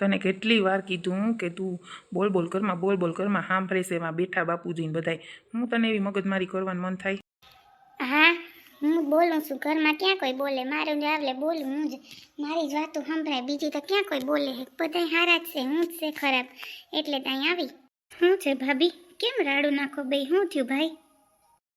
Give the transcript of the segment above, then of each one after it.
તને કેટલી વાર કીધું કે તું બોલ બોલ કરમાં સાંભળે છે એમાં બેઠા બાપુજીને બધાય હું તને એવી મગજમારી કરવાનું મન થાય? હા, હું બોલું છું ઘરમાં, ક્યાં કોઈ બોલે? મારું આવલે બોલું હું જ, મારી જ વાતો સંભળાય, બીજી તો ક્યાં કોઈ બોલે? બધા હારા જ છે, હું જ છે ખરાબ, એટલે ત્યાં આવી. શું છે ભાભી, કેમ રાડું નાખો બે? શું થયું ભાઈ?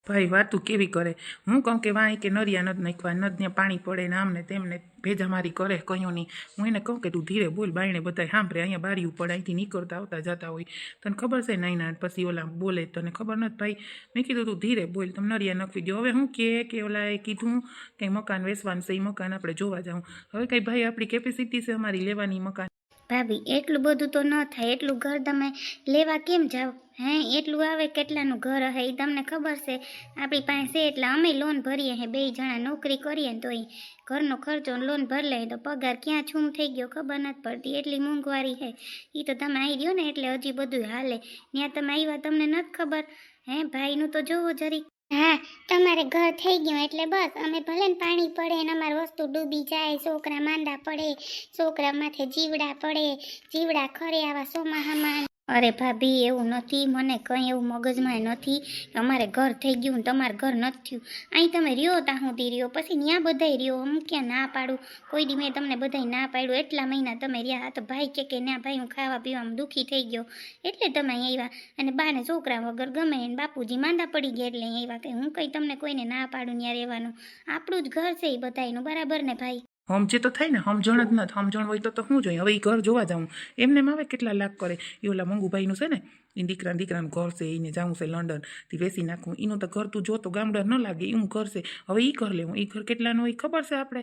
ભાઈ વાતું કેવી કરે? હું કહું કે વાંય કે નરિયા નથી નાખવા, નદને પાણી પડે ને આમને તેમને ભેજામારી કરે કયું નહીં. હું એને કહું કે તું ધીરે બોલ, બાયણે બધા સાંભળે, અહીંયા બારી ઉપર અહીંથી નીકળતા આવતા જતા હોય, તને ખબર છે નહીં ના? પછી ઓલા બોલે, તને ખબર નથી ભાઈ? મેં કીધું તું ધીરે બોલ, તમે નરિયા નાખવી દો. હવે હું કે ઓલા એ કીધું કંઈ મકાન વેચવાનું છે, એ મકાન આપણે જોવા જાઉં. હવે કંઈ ભાઈ આપણી કેપેસિટી છે અમારી લેવાની મકાન? ભાભી એટલું બધું તો ન થાય, એટલું ઘર તમે લેવા કેમ જાઓ? હે, એટલું આવે કેટલાનું ઘર હે એ તમને ખબર છે? આપણી પાસે છે એટલે અમે લોન ભરીએ હે, 2 જણા નોકરી કરીએ ને તોય ઘરનો ખર્ચો લોન ભરી લે તો પગાર ક્યાં છૂમ થઈ ગયો ખબર નથી પડતી, એટલી મોંઘવારી હે. એ તો તમે આવી રહ્યો ને એટલે હજી બધું હાલે. ત્યાં તમે આવ્યા તમને નથી ખબર? હે, ભાઈનું તો જોવો જરી. હા, તમારે ઘર થઈ ગયું એટલે બસ અમે ભલે ને પાણી પડે ને અમારી વસ્તુ ડૂબી જાય, છોકરા માંદા પડે, છોકરા માથે જીવડા પડે, જીવડા ખરે આવા ચોમાહામાં. અરે ભાભી એવું નથી, મને કંઈ એવું મગજમાં નથી. અમારે ઘર થઈ ગયું ને તમારે ઘર નથી થયું. અહીં તમે રહ્યો ત્યાં સુધી રહ્યો, પછી ત્યાં બધાય રહ્યો. હું ક્યાં ના પાડું? કોઈ દી મેં તમને બધાય ના પાડ્યું? એટલા મહિના તમે રહ્યા. તો ભાઈ કે ના ભાઈ હું ખાવા પીવામાં દુઃખી થઈ ગયો એટલે તમે અહીં આવ્યા. અને બાને છોકરા વગર ગમે એને બાપુજી માંદા પડી ગયા એટલે અહીં આવ્યા. કે હું કંઈ તમને કોઈને ના પાડું ત્યાં રહેવાનું? આપણું જ ઘર છે એ બધાયનું, બરાબર ને ભાઈ? સમજે તો થાય ને, સમજણ જ નથી. સમજણ હોય તો શું જોઈએ? હવે એ ઘર જોવા જાઉં એમને આવે કેટલા લાખ કરે? એ ઓલા મંગુભાઈનું છે ને, એ દીકરાનું ઘર છે, એને જાઉં છે લંડન થી વેચી નાખવું. એનું તો ઘર તું જોતો ગામડા ન લાગે એવું ઘર છે. હવે એ ઘર લેવું, એ ઘર કેટલાનું હોય ખબર છે આપણે?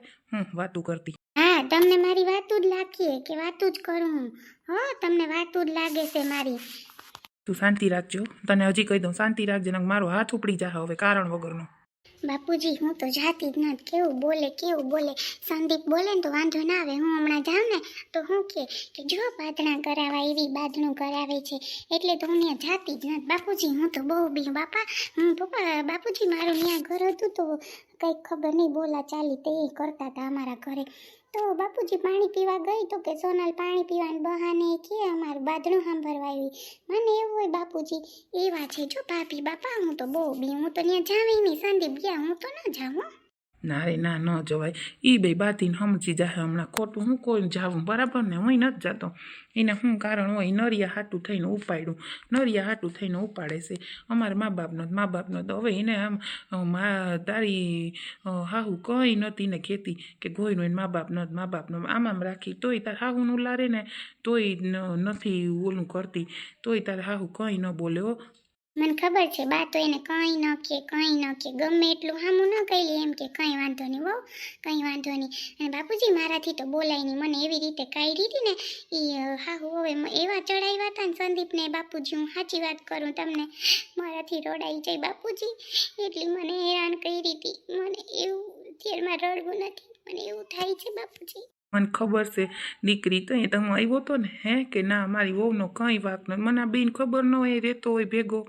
વાતું કરતી. હા, તમને મારી વાતું જ લાગીએ કે વાતું જ કરું હું? હો, તમને વાતું જ લાગે છે મારી. તું શાંતિ રાખજો, તને હજી કહી દઉં, શાંતિ રાખજે, મારો હાથ ઉપડી જાય હવે કારણ વગરનો. બાપુજી હું તો જાતી જ નથી. કેવું બોલે સંદીપ બોલે ને તો વાંધો ના આવે. હું હમણાં જાઉં ને તો હું કે જો બાદણા કરાવવા એવી બાદણું કરાવે છે એટલે તો હું ત્યાં જાતી જ નથી. બાપુજી હું તો બહુ બી બાપા બાપુજી મારું ત્યાં ઘર હતું તો કંઈક ખબર નહીં બોલા ચાલી તે કરતા હતા અમારા ઘરે. તો બાપુજી પાણી પીવા ગઈ તો કે સોનલ પાણી પીવાને બહાને કે અમારું બાદણું સાંભળવા આવી. મને એવું હોય બાપુજી એવા છે જો ભાભી બાપા. હું તો બહુ બી, હું તો ત્યાં જાવી નહીં. સંદીપ ગયા હું તો ન જાઉં. ના રે ના, ન જવાય. એ બે બાતીને સમજી જાય હમણાં. ખોટું હું કોઈ જાવું, બરાબર ને? હું નથી જતો. એને શું કારણ હોય? નરિયા હાટું થઈને ઉપાડ્યું, નરિયા હાટું થઈને ઉપાડે છે. અમારા મા બાપનો તો હવે એને આમ તારી હાહુ કંઈ નથી ને ખેતી કે ગોયનું એને મા બાપનો આમ રાખી તોય તાર હાહુનું લારે ને તોય નથી ઓલું કરતી, તોય તારે હાહુ કંઈ ન બોલે હો. મને ખબર છે બા તો એને કંઈ ન કે ગમે એટલું હામું ન કહી એમ કે કંઈ વાંધો નહીં બહુ, કંઈ વાંધો નહીં. અને બાપુજી મારાથી તો બોલાય નહીં. મને એવી રીતે કાઢી હતી ને એ હાહુ હવે એવા ચડાવ્યા હતા ને સંદીપને બાપુજી, હું સાચી વાત કરું તમને, મારાથી રડાઈ જાય બાપુજી. એટલી મને હેરાન કરી હતી. મને એવું અત્યારમાં રડવું નથી, મને એવું થાય છે બાપુજી. મને ખબર છે દીકરી, તો તમે આવ્યો હતો ને હે કે ના મારી વહુનો કંઈ વાક નથી. મને આ બેન ખબર ન હોય, રહેતો હોય ભેગો,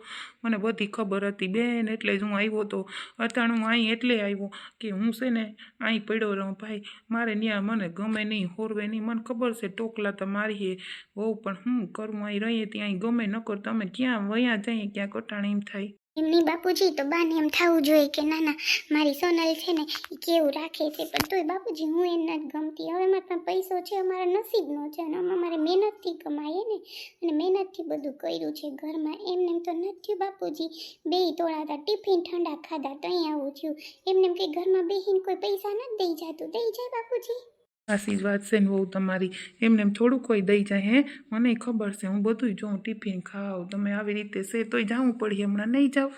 મને બધી ખબર હતી બેન, એટલે જ હું આવ્યો હતો. અટાણું હું અહીં એટલે આવ્યો કે હું છે ને અહીં પડ્યો રહું ભાઈ. મારે ત્યાં મને ગમે નહીં, હોરવે નહીં. મને ખબર છે ટોકલા તો મારી હે બહુ, પણ હું કરું અહીં રહીએ ત્યાં ગમે ન કર. તમે ક્યાં વયા જઈએ ક્યાંક અટાણે એમ થાય. એમની બાપુજી તો બાને એમ થવું જોઈએ કે ના મારી સોનલ છે ને એ કેવું રાખે છે, પણ તોય બાપુજી હું એને નથી ગમતી. હવે મારા પૈસો છે, અમારા નસીબનો છે અને અમારે મહેનતથી કમાઈએ ને, અને મહેનતથી બધું કર્યું છે ઘરમાં. એમને તો નથી થયું બાપુજી. 2 તોળાતા ટિફિન ઠંડા ખાધા તો અહીં આવું થયું. એમને કંઈ ઘરમાં બેહીને કોઈ પૈસા નથી દઈ જતું, દઈ જાય બાપુજી? સાચી જ વાત છે ને બહુ તમારી. એમને થોડું કોઈ દઈ જાય હે? મને ખબર છે, હું બધું જોઉં, ટિફિન ખાવ. તમે આવી રીતે છે તોય જવું પડી, હમણાં નહીં જાવ.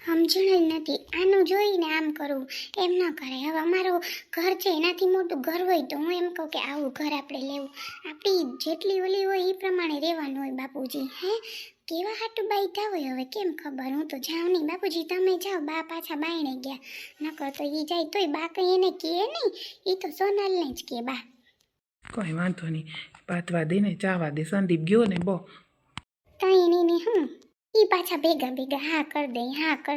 સમજણ જ નથી. આનું જોઈને આમ કરવું એમ ન કરાય. હવે અમારું ઘર છે એનાથી મોટું ઘર હોય તો હું એમ કહું કે આવું ઘર આપણે લેવું. આપણી જેટલી ઓલી હોય એ પ્રમાણે રહેવાનું હોય બાપુજી. હે, કેવા હાટું બાઈતા હોય હવે કેમ ખબર? હું તો જાઉં નહીં બાપુજી, તમે જાઓ. બા પાછા બાયણે ગયા, નકર તો એ જાય તોય બા કંઈ એને કહે નહીં. એ તો સોનલને જ કહે બા. કંઈ વાંધો નહીં, પાતવા દે ને, ચાવા દે. સંદીપ ગયો ને બહુ કંઈ નહીં હું ઈ પાછા ભેગા ભેગા હા કર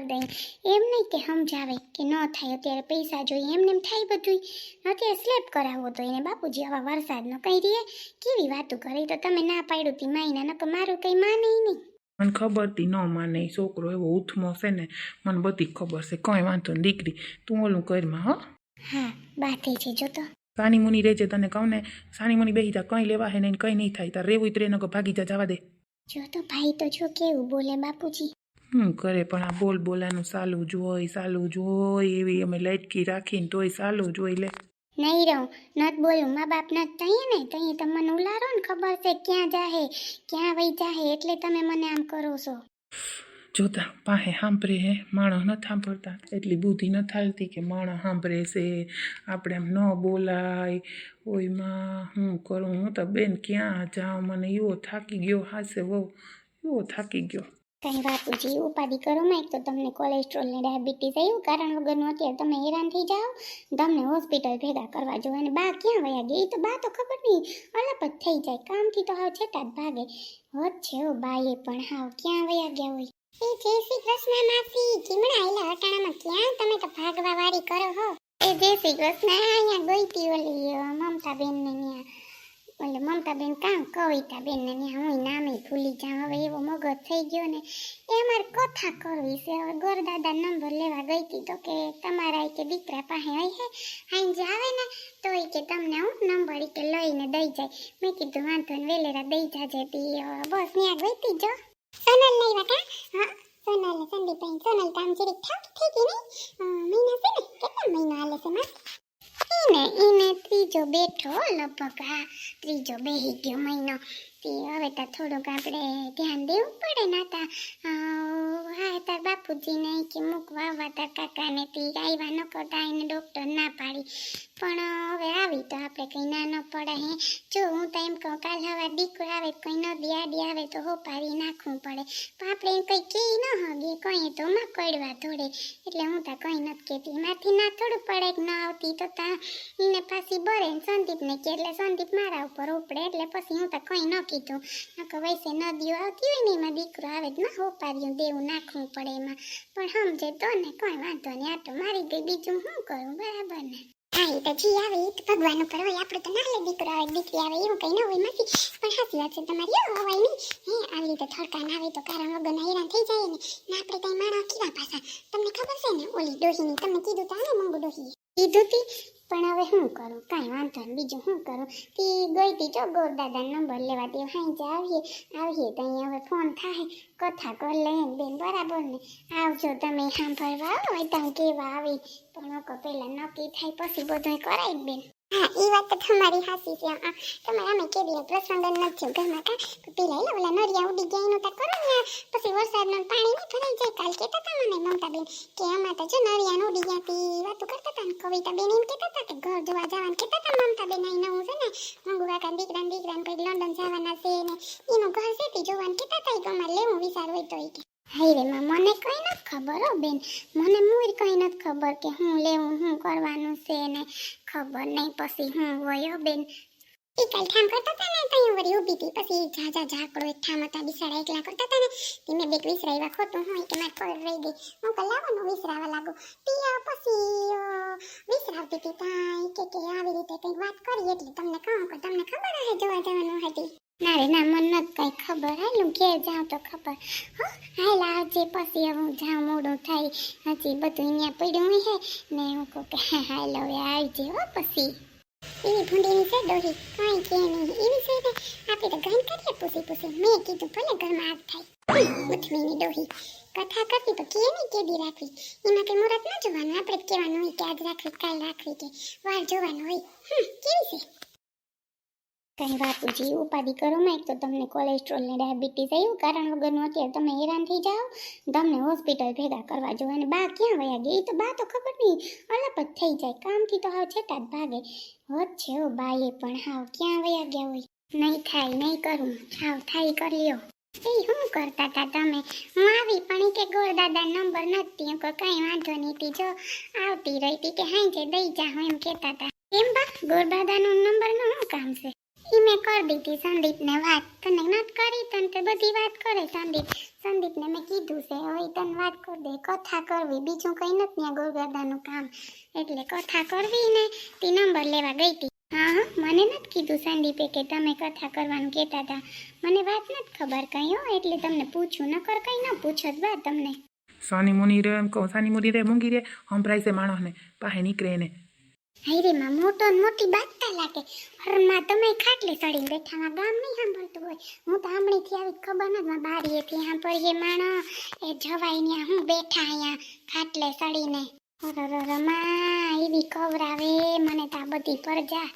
દઈ એમ નહીં કે સમજાવે કે ન થાય અત્યારે પૈસા જોઈએ એમને એમ થાય બધું અત્યારે સ્લેપ કરાવવો તો એને બાપુજી આવા વરસાદનો કઈ રીએ કેવી વાતો કરી તો તમે ના પાડ્યું તી માયના નકર મારું કઈ માને નહીં મને ખબર તી ન માને ઈ છોકરો એવો ઉથમો છે ને મને બધી ખબર છે કંઈ વાંધો નહીં દીકરી તું ઓલું કરમાં હો હા બાતે છે જો તો સાની મુની રહેજે તને કહું ને સાની મુની બેહી જા કંઈ લેવા હે ને કંઈ નહીં થાય તાર રેવું ત્રે નકર ભાગી જા જવા દે જો તો ભાઈ તો જો કેવું બોલે બાપુજી કરે પણ આ બોલાનું સાલું જોઈ એવી અમે લાટકી રાખીને તોય સાલું જોઈ લે નહીં રહું નત બોલું મા બાપ નત તઈએ ને તઈએ તો મને ઉલારો ને ખબર છે ક્યાં જાહે ક્યાં વહી જાહે એટલે તમે મને આમ કરો છો જોતા પાસે સાંભળે હે માણસ નથી સાંભળતા એટલી બુદ્ધિ નથી હાલતી કે માણસ સાંભળે છે આપણે આમ ન બોલાય ઓયમાં હું કરું હું તો બેન ક્યાં જાઉં મને એવો થાકી ગયો હાસે વહુ એવો થાકી ગયો કઈ બાપુજી ઉપાધિ કરો માં એક તો તમને કોલેસ્ટ્રોલ ને ડાયાબિટીસ એવું કારણ વગરનું અત્યારે તમે હેરાન થઈ જાઓ તમને હોસ્પિટલ ભેગા કરવા જો અને બા ક્યાં વયા ગયા એ તો બા તો ખબર નહીં અલપ જ થઈ જાય કામથી તો હાવ છેટા જ ભાગે હોત છે ઓ બાએ પણ હાવ ક્યાં વયા ગયા હોય એ જય શ્રી કૃષ્ણ માસી ચીમડા આયલા અટાણામાં ક્યાં તમે તો ભાગવા વાળી કરો હો એ જય શ્રી કૃષ્ણ અહીંયા ગઈતી ઓલી મમતાબેન ને ન્યા ઓલે મમતાબેન કામ કવિતાબેન ને ન્યા હું નામે ભૂલી જાઉં હવે એવો મગજ થઈ ગયો ને એ અમારે કથા કરવી છે હવે ગોરદાદા નંબર લેવા ગઈતી તો કે તમારા કે દીકરા પાસે હોય હે હાઈ જાવે ને તો કે તમને હું નંબર કે લઈને દઈ જાય મેં કીધું વાંધો ને વેલેરા દઈ જાજે તી બસ ન્યા ગઈતી જો સોનલ નહીં વાકા હા સોનલ સંદીપભાઈ સોનલ કામ જરીક થાકી થઈ ગઈ નહીં મહિના છે ને કેટલા મહિના હાલે છે માં ઈને ત્રીજો બેઠો લગભગ હા ત્રીજો બેહી ગયો મહિનો તે હવે તો થોડુંક આપણે ધ્યાન દેવું પડે ને તા હા તાર બાપુજીને કે મૂકવા આવવા તાર કાકાને તે આવ્યા ન કરતા એને ડૉક્ટર ના પાડી પણ હવે આવી તો આપણે કંઈ ના ન પડે હે જો હું તો એમ કહું કાલ હવે દીકરો આવે કંઈ નદી આડી આવે તો હોપારી નાખવું પડે પણ આપણે કંઈ કહી ન હગીએ કંઈ તો માં કડવા થોડે એટલે હું તો કંઈ નથી કહેતી માથી ના થોડું પડે કે ન આવતી તો તા એને પાછી બરે સંદીપને કે એટલે સંદીપ મારા ઉપર ઉપડે એટલે પછી હું તો કંઈ ન કીધું નકર વૈસે નદીઓ આવતી હોય ને એમાં દીકરો આવે તો ના હોપાર્યું દેવું નાખવું પડે એમાં પણ સમજે તો ને કંઈ વાંધો નહીં આ તો મારી ગઈ બીજું શું કરું બરાબર ને હા એ તો જી આવે એ તો ભગવાન ઉપર હોય આપણે તો ના લે દીકરો આવે દીકરી આવે એવું કંઈ ન હોય નથી પણ સાચી વાત છે તમારી એવું હોય નહીં હે આવી રીતે થડકા ના આવે તો કારણ વગરના હેરાન થઈ જાય ને આપણે કંઈ માણસ કેવા પાછા તમને ખબર છે ને ઓલી ડોહીની તમને કીધું તો ને મંગુ ડોહી કીધું તી પણ હવે શું કરું કાંઈ વાંધો નહીં બીજું શું કરું તી ગઈ તી જો ગોરદાદા નંબર લેવા તે હાઈ આવીએ તો અહીંયા હવે ફોન થાય કથા કર લઈએ બેન બરાબર ને આવજો તમે સાંભળવા હોય તમે કેવા આવી પણ પહેલાં નક્કી થાય પછી બધું કરાય બેન હા એ વાત તો તમારી હાસી છે તમારે અમે કેવી પ્રસંગ નથી ઘરમાં કા પેલા ઓલા નરિયા ઉડી ગયા એનું તા કરો ને પછી વરસાદનું પાણી નહીં ભરાઈ જાય કાલ કહેતા હતા મને મમતાબેન કે આમાં તો જો નરિયા ઉડી ગયા તી વાતો કરતા હતા ને કવિતાબેન એમ કહેતા હતા કે ઘર જોવા જવાનું કહેતા હતા મમતાબેન અહીં નવું છે ને મંગુ કાકા દીકરાને કંઈક લંડન જવાના છે ને એનું ઘર છે તે જોવાનું કહેતા હતા એ અમારે લેવું વિચાર હોય તો કે હાઈ રે માં મને કંઈ નથી ખબર હો બેન મને મૂળ કંઈ નથી ખબર કે હું લેવું હું કરવાનું છે ને ખબર નહીં પછી હું હોય હો બેન એ કાલ ઠામ કરતા હતા ને ત્યાં વળી ઊભી હતી પછી ઝાઝા ઝાકડો એક ઠામ હતા બિસાડા એકલા કરતા હતા ને તે મેં બેક વિસરાવ્યા ખોટું હોય કે મારે કોલ રહી ગઈ હું તો લાવવાનું વિસરાવા લાગુ પિયા પછી વિસરાવતી હતી ત્યાં કે આવી રીતે કંઈક વાત કરી એટલે તમને કહું કે તમને ખબર હશે જોવા જવાનું હતી ના રે ના મને નથી કંઈ ખબર હાલું ઘેર જાઉં તો ખબર હો હાલ આવજે પછી હું જાઉં મોડું થાય હજી બધું અહીંયા પડ્યું હે ને હું કહું કે હાલ હવે આવજે હો પછી એવી ભૂંડીની છે ડોહી કાંઈ કે નહીં એવી છે ને આપણે તો ગાન કરીએ પૂછી મેં કીધું ભલે ઘરમાં આગ થાય ઉઠવીની ડોહી કથા કરતી તો કે નહીં કેદી રાખવી એમાં કંઈ મુહૂર્ત ન જોવાનું આપણે જ કહેવાનું હોય કે આજ રાખવી કાલ રાખવી કે વાર જોવાનું હોય કેવી છે કઈ બાપુજી ઉપાધિ કરો માં એક તો તમને કોલેસ્ટ્રોલ ને ડાયાબિટીસ એવું કારણ વગરનું અત્યારે તમે હેરાન થઈ જાઓ તમને હોસ્પિટલ ભેગા કરવા જો અને બા ક્યાં વયા ગયા એ તો બા તો ખબર નહીં અલપ જ થઈ જાય કામથી તો હાવ છેટા જ ભાગે હોત છે ઓ બાએ પણ હાવ ક્યાં વયા ગયા હોય નહીં થાય નહીં કરું હાવ થાય કરી લ્યો એ શું કરતા હતા તમે હું આવી પણ કે ગોરદાદા નંબર નથી કંઈ વાંધો નહીં જો આવતી રહી કે હાઈ જે દઈ જા એમ કહેતા હતા એમ બા ગોરદાદાનો નંબરનું શું કામ છે ઈ મેં કરી દીધી સંદીપને વાત. તને નત કરી, તને તે બધી વાત કરે સંદીપને મેં કીધું છે હવે તને વાત કરી દે. કથા કરવી બીજું કઈ નથી ત્યાં ગોરદાદાનું કામ, એટલે કથા કરવી ને તે નંબર લેવા ગઈ હતી. હા મને નથી કીધું સંદીપે કે તમે કથા કરવાનું કહેતા હતા. મને વાત નથી ખબર કઈ હો, એટલે તમને પૂછું, નકર કઈ ન પૂછત બા તમને. સાની મુની રે એમ કહું, સાની મુની રે મૂંગી રે સંભળાય છે માણસને, પાસે નીકળે એને. હાયરેમાં મોટો ને મોટી બાતતા લાગે. અરમાં તમે ખાટલે ચડીને બેઠામાં ગામ નહીં સાંભળતું હોય. હું તો આમણીથી આવી ખબર નથી, બારીએથી સાંભળીએ માણસ એ જવાય ત્યાં હું બેઠા અહીંયા ખાટલે ચડીને. માં એવી કવરાવે મને તો આ બધી પરજા.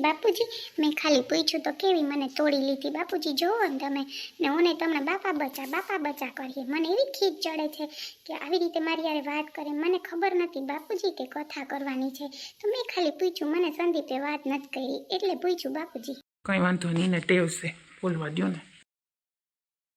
બાપુજી મેં ખાલી પૂછ્યું તો કેવી મને તોડી લીધી. બાપુજી જોવો ને તમે ને ઓને તમને બાપા બચા કરીએ. મને એવી ખીજ ચડે છે કે આવી રીતે મારી યારે વાત કરે. મને ખબર નથી બાપુજી કે કથા કરવાની છે, તો મેં ખાલી પૂછ્યું. મને સંદીપે વાત નથી કરી એટલે પૂછ્યું બાપુજી. કંઈ વાંધો નહીં, ને ટેવ છે બોલવા દ્યો ને.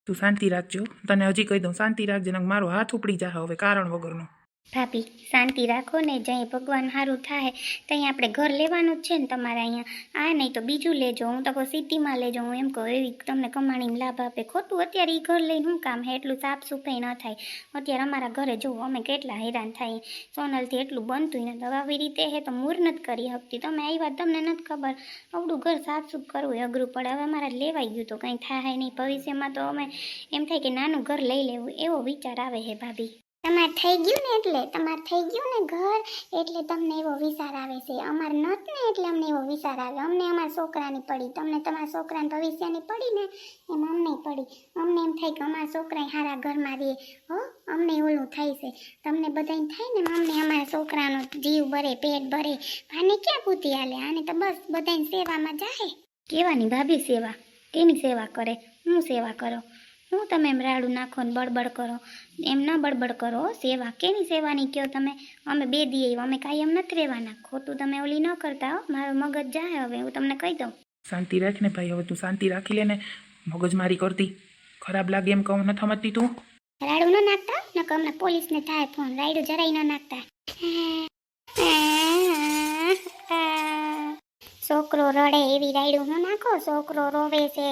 તું શાંતિ રાખજો, તને હજી કહી દઉં શાંતિ રાખજે, ને મારો હાથ ઉપડી જાય હવે કારણ વગરનો. ભાભી શાંતિ રાખો ને, જ્યાં ભગવાન સારું થાય ત્યાં આપણે ઘર લેવાનું જ છે ને તમારે અહીંયા. આ નહીં તો બીજું લેજો, હું તો કહું સિટીમાં લેજો. હું એમ કહું એવી તમને કમાણીને લાભ આપે. ખોટું અત્યારે એ ઘર લઈને શું કામ હે, એટલું સાફ સફાઈ ન થાય. અત્યારે અમારા ઘરે જુઓ અમે કેટલા હેરાન થાય, સોનલથી એટલું બનતું ને તો આવી રીતે હે તો મૂર નથી કરી શકતી. તમે આવ્યા તમને નથી ખબર, આવડું ઘર સાફ સુફ કરવું અઘરું પડે. હવે અમારા લેવાઈ ગયું તો કંઈ થાય નહીં ભવિષ્યમાં, તો અમે એમ થાય કે નાનું ઘર લઈ લેવું એવો વિચાર આવે હે ભાભી. તમારે થઈ ગયું ને એટલે તમારે થઈ ગયું ને ઘર એટલે તમને એવો વિચાર આવે છે. અમારે નત ને એટલે અમને એવો વિચાર આવે. અમને અમારા છોકરાની પડી, તમને તમારા છોકરાની ભવિષ્યની પડી ને એમ અમને પડી. અમને એમ થાય કે અમારા છોકરા સારા ઘરમાં રહે હો, અમને ઓલું થાય છે. તમને બધાને થાય ને અમને અમારા છોકરાનો જીવ ભરે પેટ ભરે. આને ક્યાં પૂતી હાલે, આને તો બસ બધાની સેવામાં જાય. કેવાની ભાભી સેવા, કેની સેવા કરે, હું સેવા કરો? હું તમે એમ રાડું નાખો ને બળબડ કરો, એમ ન બળબડ કરો. સેવા કેની સેવાની કયો તમે? અમે બે દીએ અમે કાંઈ એમ નથી રહેવાના. ખોટું તમે ઓલી ન કરતા હો, મારો મગજ જાય હવે હું તમને કહી દઉં. શાંતિ રાખ ને ભાઈ, હવે તું શાંતિ રાખી લે ને, મગજમારી કરતી ખરાબ લાગે એમ કહું નથી સમજતી તું. રાડું ન નાખતા ન કે અમને પોલીસને થાય ફોન. રાડું જરાય ન નાખતા. છોકરો રડે એવી રાયડું હું નાખો? છોકરો રોવે છે.